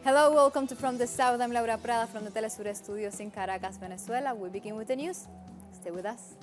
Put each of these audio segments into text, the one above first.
Hello, welcome to From the South. I'm Laura Prada from the Telesur Studios in Caracas, Venezuela. We begin with the news. Stay with us.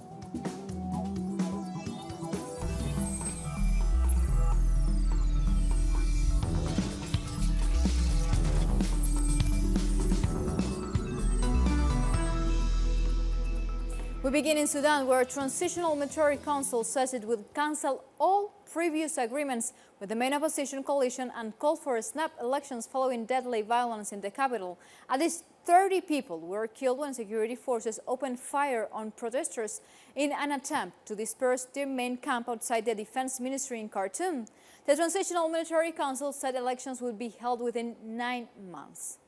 We begin in Sudan, where a transitional military council says it will cancel all previous agreements with the main opposition coalition and called for snap elections following deadly violence in the capital. At least 30 people were killed when security forces opened fire on protesters in an attempt to disperse their main camp outside the defense ministry in Khartoum. The transitional military council said elections would be held within 9 months.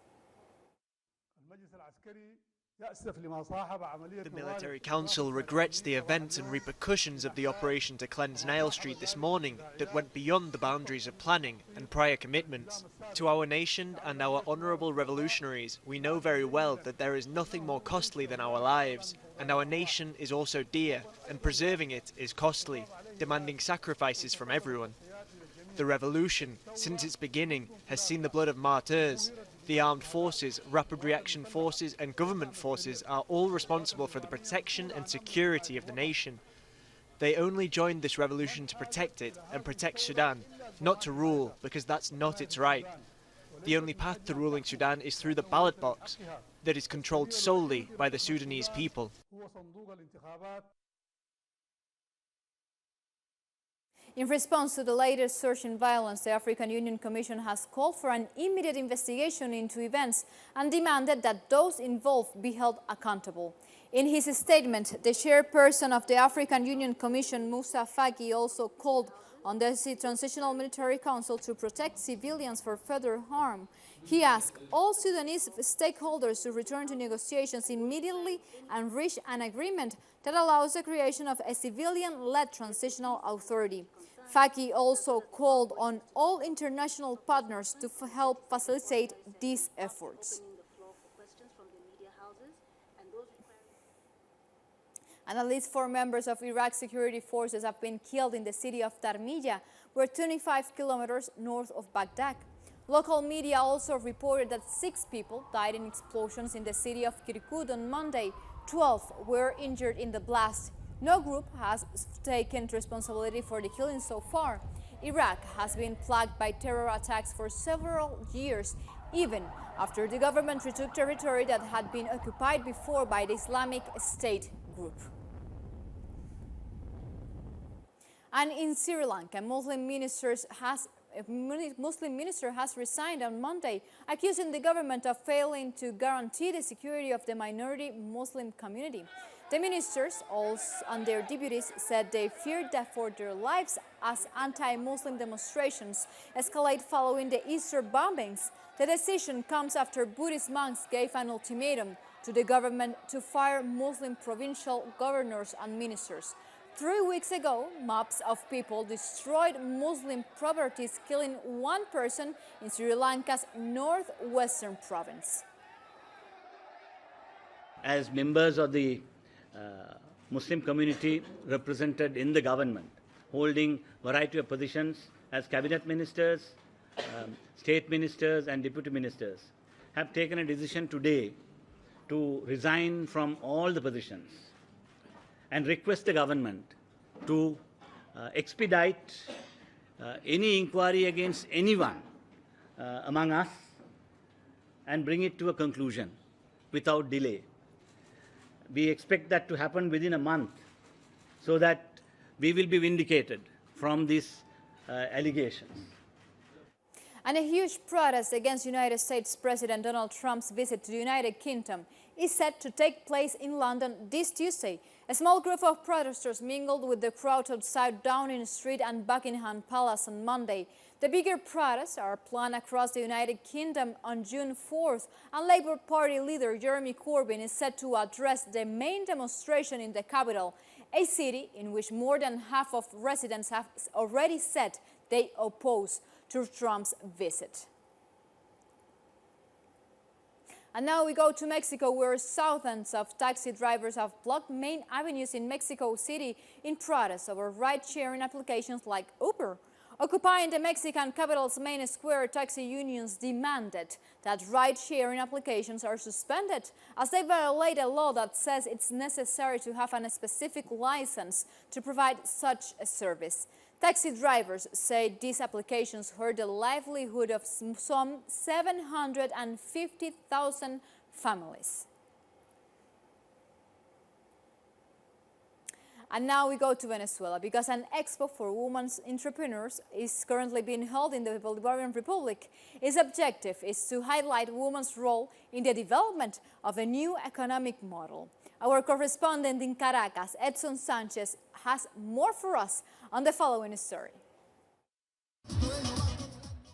The military council regrets the events and repercussions of the operation to cleanse Nile Street this morning that went beyond the boundaries of planning and prior commitments. To our nation and our honourable revolutionaries, we know very well that there is nothing more costly than our lives, and our nation is also dear, and preserving it is costly, demanding sacrifices from everyone. The revolution, since its beginning, has seen the blood of martyrs. The armed forces, rapid reaction forces and government forces are all responsible for the protection and security of the nation. They only joined this revolution to protect it and protect Sudan, not to rule, because that's not its right. The only path to ruling Sudan is through the ballot box that is controlled solely by the Sudanese people. In response to the latest surge in violence, the African Union Commission has called for an immediate investigation into events and demanded that those involved be held accountable. In his statement, the chairperson of the African Union Commission, Moussa Faki, also called on the Transitional Military Council to protect civilians from further harm. He asked all Sudanese stakeholders to return to negotiations immediately and reach an agreement that allows the creation of a civilian-led transitional authority. Faki also called on all international partners to help facilitate these efforts. And at least 4 members of Iraq's security forces have been killed in the city of Tarmija, where 25 kilometers north of Baghdad. Local media also reported that 6 people died in explosions in the city of Kirkuk on Monday. 12 were injured in the blast. No group has taken responsibility for the killing so far. Iraq has been plagued by terror attacks for several years, even after the government retook territory that had been occupied before by the Islamic State group. And in Sri Lanka, a Muslim minister has resigned on Monday, accusing the government of failing to guarantee the security of the minority Muslim community. The ministers and their deputies said they feared that for their lives as anti-Muslim demonstrations escalate following the Easter bombings. The decision comes after Buddhist monks gave an ultimatum to the government to fire Muslim provincial governors and ministers. 3 weeks ago, mobs of people destroyed Muslim properties, killing 1 person in Sri Lanka's northwestern province. As members of the Muslim community represented in the government, holding a variety of positions as cabinet ministers, state ministers and deputy ministers, have taken a decision today to resign from all the positions and request the government to expedite any inquiry against anyone among us and bring it to a conclusion without delay. We expect that to happen within a month so that we will be vindicated from these allegations. And a huge protest against United States President Donald Trump's visit to the United Kingdom is set to take place in London this Tuesday. A small group of protesters mingled with the crowd outside Downing Street and Buckingham Palace on Monday. The bigger protests are planned across the United Kingdom on June 4th, and Labour Party leader Jeremy Corbyn is set to address the main demonstration in the capital, a city in which more than half of residents have already said they oppose to Trump's visit. And now we go to Mexico, where thousands of taxi drivers have blocked main avenues in Mexico City in protest over ride-sharing applications like Uber. Occupying the Mexican capital's main square, taxi unions demanded that ride-sharing applications are suspended as they violate a law that says it's necessary to have a specific license to provide such a service. Taxi drivers say these applications hurt the livelihood of some 750,000 families. And now we go to Venezuela because an expo for women entrepreneurs is currently being held in the Bolivarian Republic. Its objective is to highlight women's role in the development of a new economic model. Our correspondent in Caracas, Edson Sanchez, has more for us on the following story.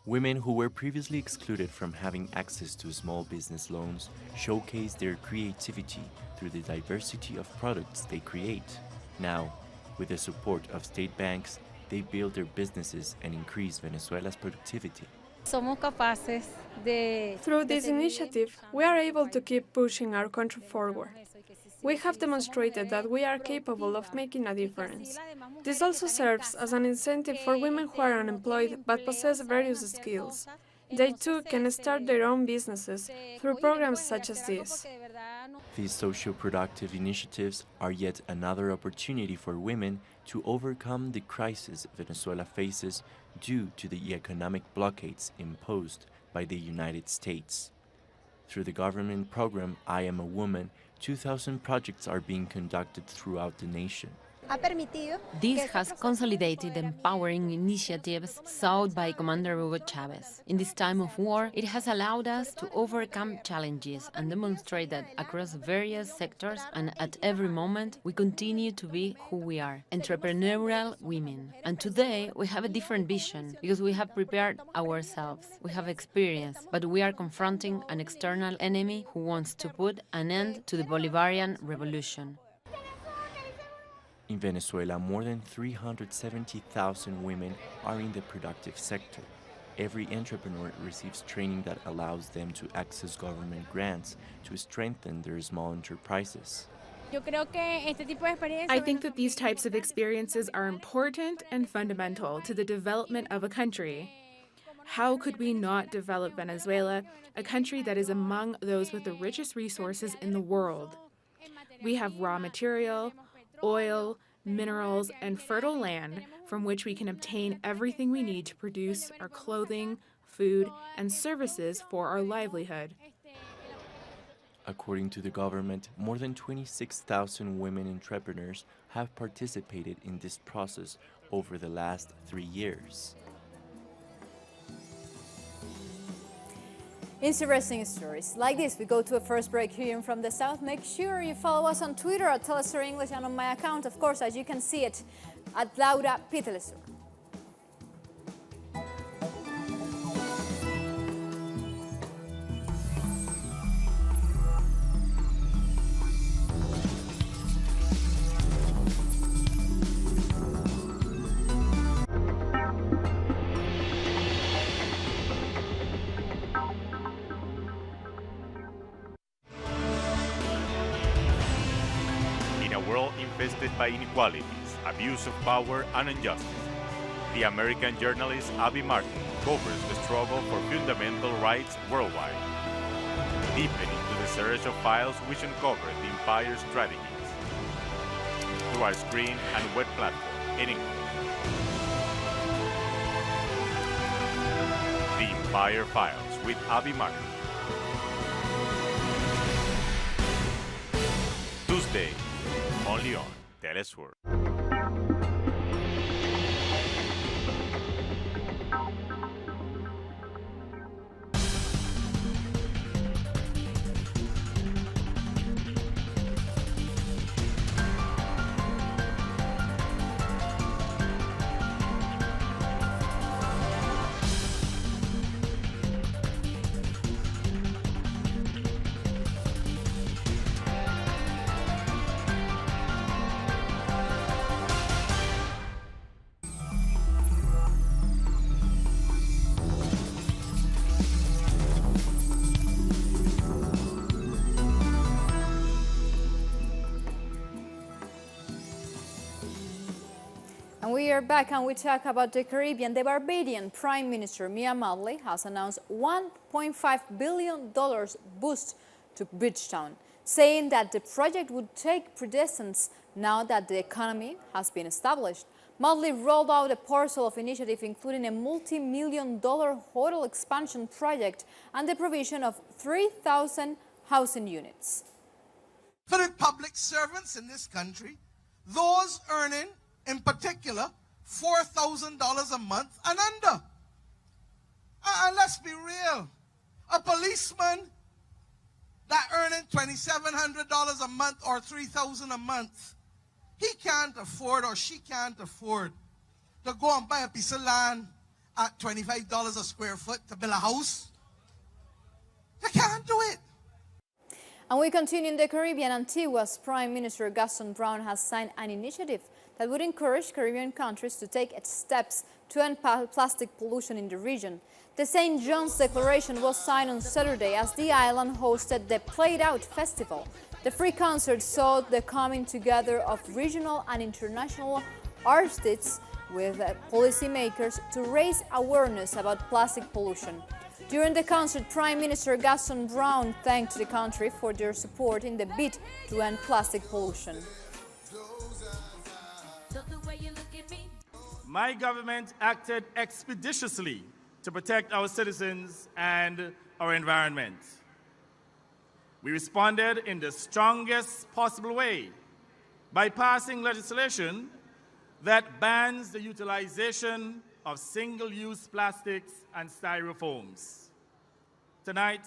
Women who were previously excluded from having access to small business loans showcase their creativity through the diversity of products they create. Now, with the support of state banks, they build their businesses and increase Venezuela's productivity. Through this initiative, we are able to keep pushing our country forward. We have demonstrated that we are capable of making a difference. This also serves as an incentive for women who are unemployed but possess various skills. They too can start their own businesses through programs such as this. These socio-productive initiatives are yet another opportunity for women to overcome the crisis Venezuela faces due to the economic blockades imposed by the United States. Through the government program I Am a Woman, 2,000 projects are being conducted throughout the nation. This has consolidated empowering initiatives sought by Commander Hugo Chavez. In this time of war, it has allowed us to overcome challenges and demonstrate that across various sectors and at every moment, we continue to be who we are, entrepreneurial women. And today, we have a different vision because we have prepared ourselves. We have experience, but we are confronting an external enemy who wants to put an end to the Bolivarian Revolution. In Venezuela, more than 370,000 women are in the productive sector. Every entrepreneur receives training that allows them to access government grants to strengthen their small enterprises. I think that these types of experiences are important and fundamental to the development of a country. How could we not develop Venezuela, a country that is among those with the richest resources in the world? We have raw material, oil, minerals, and fertile land from which we can obtain everything we need to produce our clothing, food, and services for our livelihood. According to the government, more than 26,000 women entrepreneurs have participated in this process over the last 3 years. Interesting stories like this. We go to a first break here from the South. Make sure you follow us on Twitter at Telesur English and on my account, of course, as you can see it, at Laura P. Telesur. Infested by inequalities, abuse of power, and injustice, the American journalist Abby Martin covers the struggle for fundamental rights worldwide, deepening into the search of files which uncover the empire's strategies through our screen and web platform in English. The Empire Files with Abby Martin. Tuesday, only on Telesur. And we are back and we talk about the Caribbean. The Barbadian Prime Minister Mia Mottley has announced $1.5 billion boost to Bridgetown, saying that the project would take precedence now that the economy has been established. Mottley rolled out a parcel of initiative including a multi-million-dollar hotel expansion project and the provision of 3,000 housing units. For the public servants in this country, those earning, in particular, $4,000 a month and under. And let's be real, a policeman that earning $2,700 a month or $3,000 a month, he can't afford or she can't afford to go and buy a piece of land at $25 a square foot to build a house. They can't do it. And we continue in the Caribbean. Antigua's Prime Minister Gaston Brown has signed an initiative that would encourage Caribbean countries to take steps to end plastic pollution in the region. The St. John's Declaration was signed on Saturday as the island hosted the Played Out Festival. The free concert saw the coming together of regional and international artists with policymakers to raise awareness about plastic pollution. During the concert, Prime Minister Gaston Brown thanked the country for their support in the bid to end plastic pollution. My government acted expeditiously to protect our citizens and our environment. We responded in the strongest possible way by passing legislation that bans the utilization of single-use plastics and styrofoams. Tonight,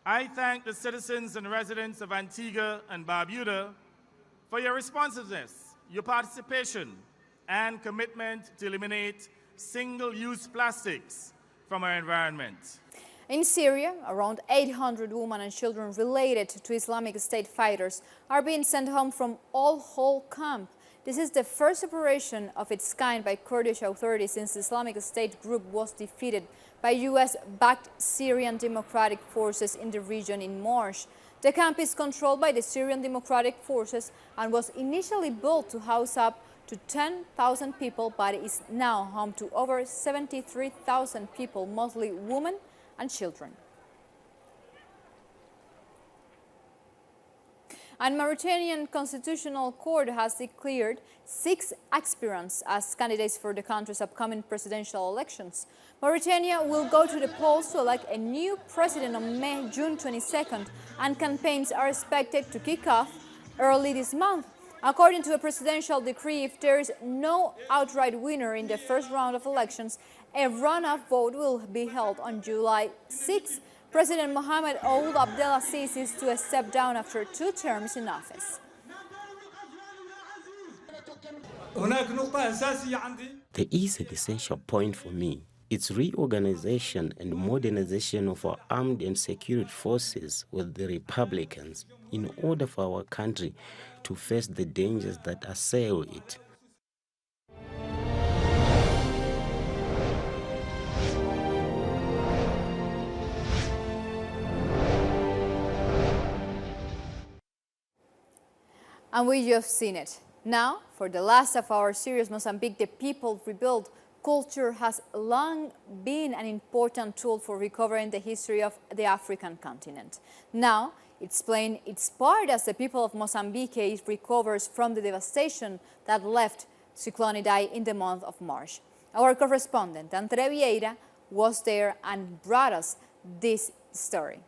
I thank the citizens and residents of Antigua and Barbuda for your responsiveness, your participation, and commitment to eliminate single-use plastics from our environment. In Syria, around 800 women and children related to Islamic State fighters are being sent home from Al-Hol camp. This is the first operation of its kind by Kurdish authorities since the Islamic State group was defeated by US-backed Syrian Democratic Forces in the region in March. The camp is controlled by the Syrian Democratic Forces and was initially built to house up to 10,000 people, but is now home to over 73,000 people, mostly women and children. And Mauritanian Constitutional Court has declared 6 aspirants as candidates for the country's upcoming presidential elections. Mauritania will go to the polls to elect a new president on June 22nd, and campaigns are expected to kick off early this month. According to a presidential decree, if there is no outright winner in the first round of elections, a runoff vote will be held on July 6. President Mohamed Ould Abdelaziz is to step down after 2 terms in office. There is an essential point for me. It's reorganization and modernization of our armed and security forces with the Republicans in order for our country to face the dangers that assail it. And we just seen it. Now, for the last of our series, Mozambique, the People Rebuild. Culture has long been an important tool for recovering the history of the African continent. Now, it's playing its part as the people of Mozambique recovers from the devastation that left Cyclone Idai in the month of March. Our correspondent, Andre Vieira, was there and brought us this story.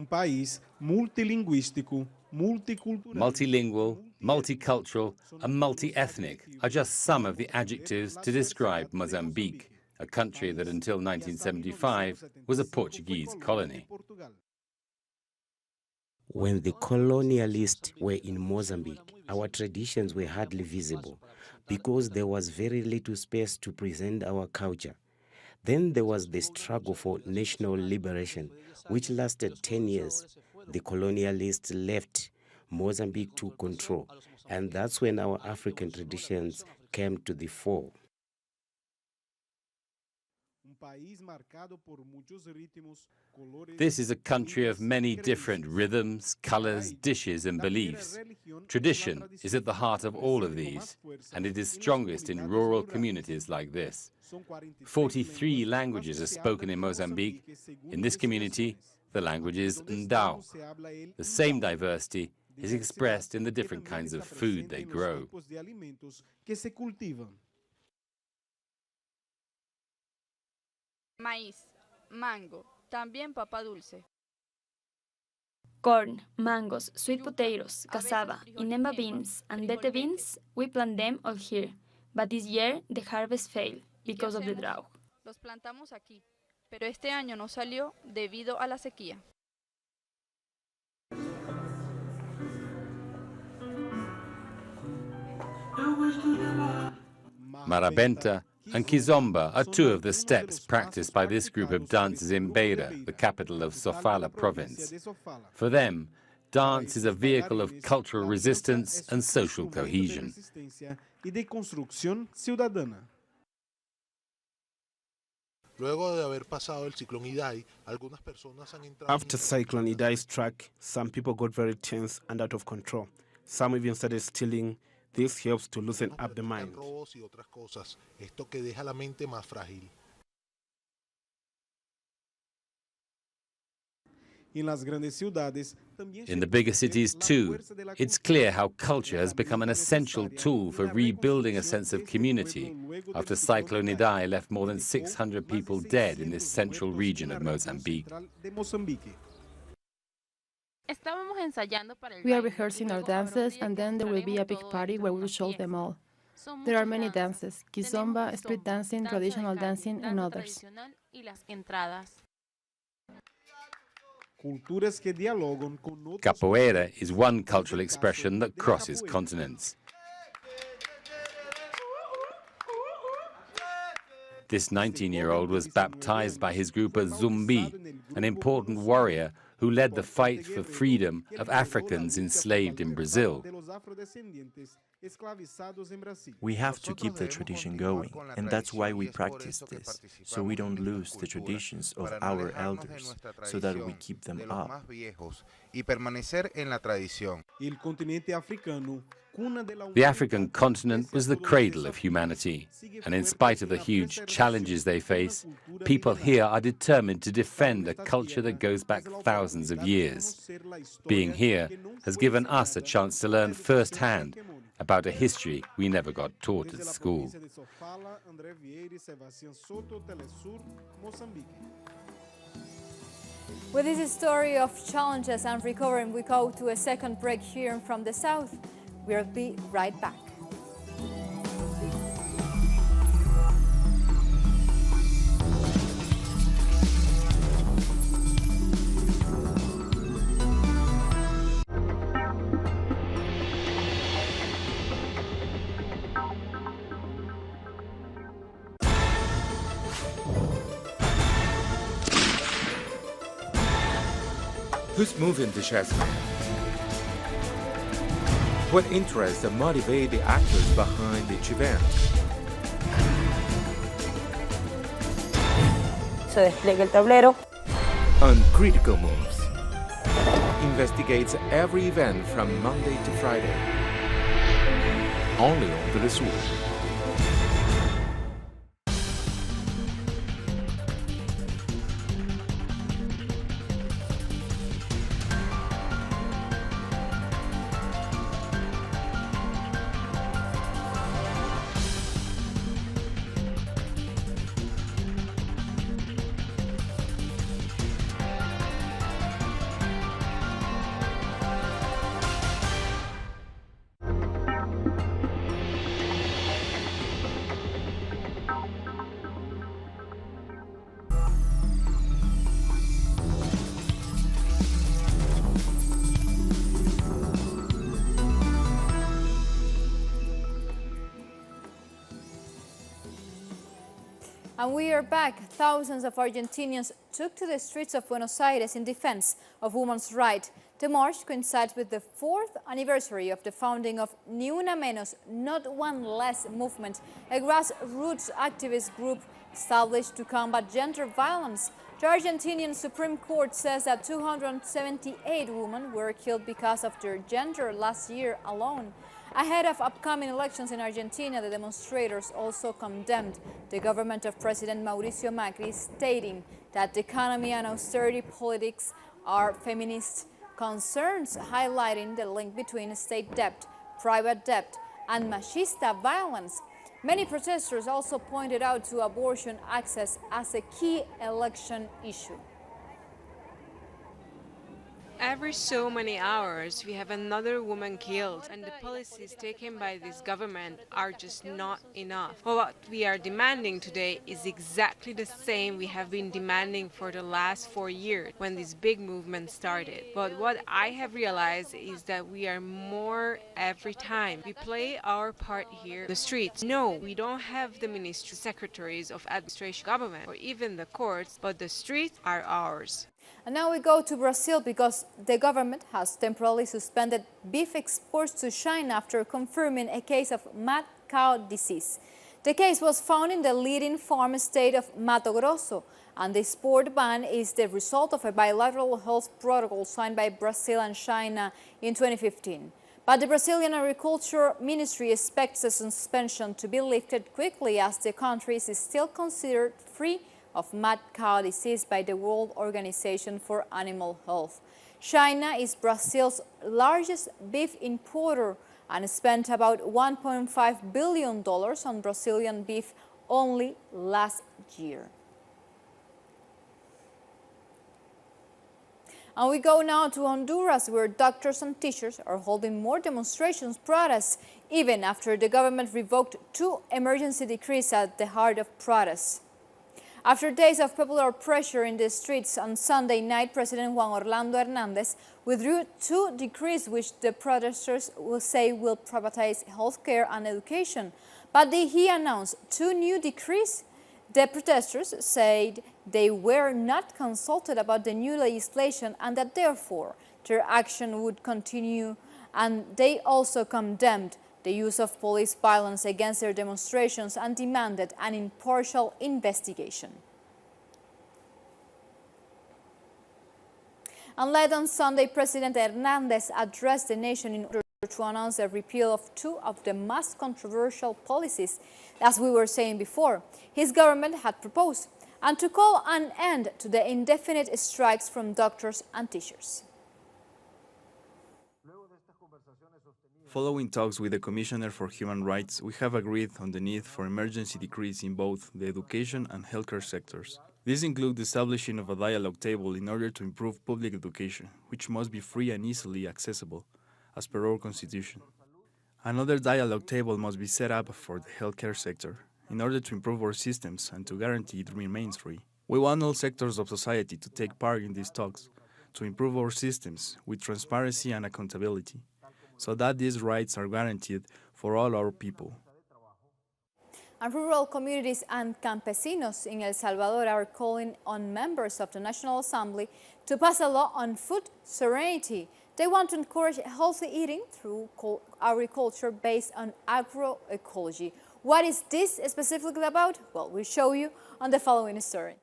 País multilingüístico, multilingual, multicultural, and multi-ethnic are just some of the adjectives to describe Mozambique, a country that until 1975 was a Portuguese colony. When the colonialists were in Mozambique, our traditions were hardly visible because there was very little space to present our culture. Then there was the struggle for national liberation, which lasted 10 years. The colonialists left Mozambique to control, and that's when our African traditions came to the fore. This is a country of many different rhythms, colors, dishes, and beliefs. Tradition is at the heart of all of these, and it is strongest in rural communities like this. 43 languages are spoken in Mozambique. In this community, the language is Ndao. The same diversity is expressed in the different kinds of food they grow. Maíz, mango, también papa dulce. Corn, mangoes, sweet potatoes, cassava, inemba beans, and dete beans, we plant them all here. But this year, the harvest failed because of the drought. Los plantamos aquí, pero este año no salió debido a la sequía. Marabenta and Kizomba are two of the steps practiced by this group of dancers in Beira, the capital of Sofala province. For them, dance is a vehicle of cultural resistance and social cohesion. After Cyclone Idai struck, some people got very tense and out of control. Some even started stealing. This helps to loosen up the mind. In the bigger cities too, it's clear how culture has become an essential tool for rebuilding a sense of community after Cyclone Idai left more than 600 people dead in this central region of Mozambique. We are rehearsing our dances, and then there will be a big party where we will show them all. There are many dances: kizomba, street dancing, traditional dancing, and others. Capoeira is one cultural expression that crosses continents. This 19-year-old was baptized by his group as Zumbi, an important warrior who led the fight for freedom of Africans enslaved in Brazil. We have to keep the tradition going, and that's why we practice this, so we don't lose the traditions of our elders, so that we keep them up. The African continent was the cradle of humanity, and in spite of the huge challenges they face, people here are determined to defend a culture that goes back thousands of years. Being here has given us a chance to learn firsthand about a history we never got taught at school. With this story of challenges and recovering, we go to a second break here from the south. We'll be right back. Who's moving the chess? What interests motivate the actors behind each event? Se despliega el tablero. Uncritical Moves investigates every event from Monday to Friday. Only on VENEZUELA. And we are back. Thousands of Argentinians took to the streets of Buenos Aires in defense of women's rights, The march coincides with the 4th anniversary of the founding of Ni Una Menos, Not One Less movement, a grassroots activist group established to combat gender violence. The Argentinian Supreme Court says that 278 women were killed because of their gender last year alone. Ahead of upcoming elections in Argentina, the demonstrators also condemned the government of President Mauricio Macri, stating that the economy and austerity politics are feminist concerns, highlighting the link between state debt, private debt, and machista violence. Many protesters also pointed out to abortion access as a key election issue. Every so many hours, we have another woman killed, and the policies taken by this government are just not enough. Well, what we are demanding today is exactly the same we have been demanding for the last 4 years when this big movement started. But what I have realized is that we are more every time. We play our part here, the streets. No, we don't have the ministry, secretaries of administration, government, or even the courts, but the streets are ours. And now we go to Brazil because the government has temporarily suspended beef exports to China after confirming a case of mad cow disease. The case was found in the leading farm state of Mato Grosso, and the export ban is the result of a bilateral health protocol signed by Brazil and China in 2015. But the Brazilian Agriculture Ministry expects the suspension to be lifted quickly as the country is still considered free of mad cow disease by the World Organization for Animal Health. China is Brazil's largest beef importer and spent about $1.5 billion on Brazilian beef only last year. And we go now to Honduras, where doctors and teachers are holding more demonstrations, protests, even after the government revoked 2 emergency decrees at the heart of protests. After days of popular pressure in the streets on Sunday night, President Juan Orlando Hernández withdrew 2 decrees which the protesters will say will privatize healthcare and education. But he announced 2 new decrees. The protesters said they were not consulted about the new legislation and that therefore their action would continue, and they also condemned the use of police violence against their demonstrations and demanded an impartial investigation. And late on Sunday, President Hernández addressed the nation in order to announce a repeal of 2 of the most controversial policies, as we were saying before, his government had proposed, and to call an end to the indefinite strikes from doctors and teachers. Following talks with the Commissioner for Human Rights, we have agreed on the need for emergency decrees in both the education and healthcare sectors. These include the establishing of a dialogue table in order to improve public education, which must be free and easily accessible, as per our Constitution. Another dialogue table must be set up for the healthcare sector, in order to improve our systems and to guarantee it remains free. We want all sectors of society to take part in these talks, to improve our systems with transparency and accountability, so that these rights are guaranteed for all our people. And rural communities and campesinos in El Salvador are calling on members of the National Assembly to pass a law on food sovereignty. They want to encourage healthy eating through agriculture based on agroecology. What is this specifically about? Well, we'll show you on the following story.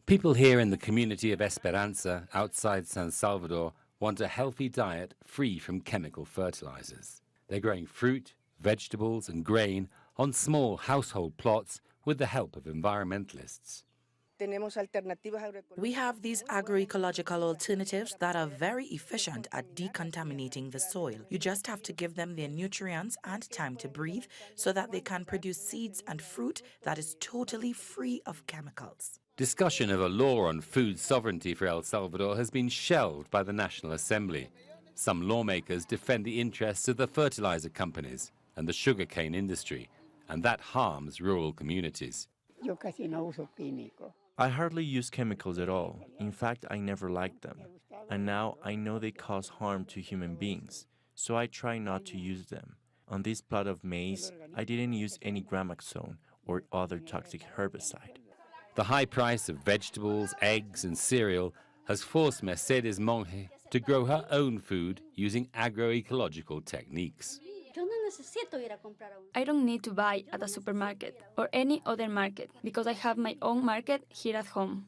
People here in the community of Esperanza, outside San Salvador, want a healthy diet free from chemical fertilizers. They're growing fruit, vegetables and grain on small household plots with the help of environmentalists. We have these agroecological alternatives that are very efficient at decontaminating the soil. You just have to give them their nutrients and time to breathe so that they can produce seeds and fruit that is totally free of chemicals. Discussion of a law on food sovereignty for El Salvador has been shelved by the National Assembly. Some lawmakers defend the interests of the fertilizer companies and the sugarcane industry, and that harms rural communities. I hardly use chemicals at all. In fact, I never liked them. And now I know they cause harm to human beings, so I try not to use them. On this plot of maize, I didn't use any gramaxone or other toxic herbicide. The high price of vegetables, eggs and cereal has forced Mercedes Monge to grow her own food using agroecological techniques. I don't need to buy at a supermarket or any other market because I have my own market here at home.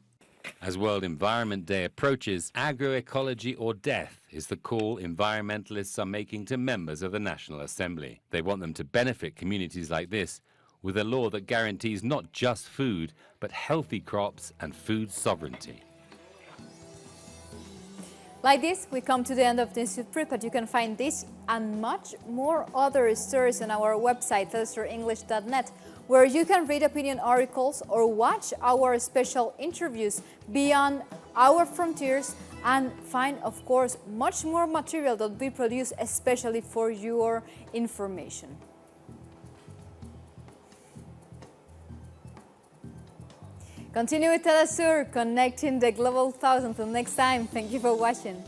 As World Environment Day approaches, agroecology or death is the call environmentalists are making to members of the National Assembly. They want them to benefit communities like this with a law that guarantees not just food, but healthy crops and food sovereignty. Like this, we come to the end of this prep, but you can find this and much more other stories on our website, TelstarEnglish.net, where you can read opinion articles or watch our special interviews beyond our frontiers and find, of course, much more material that we produce especially for your information. Continue with Telesur, connecting the Global South. Until next time, thank you for watching.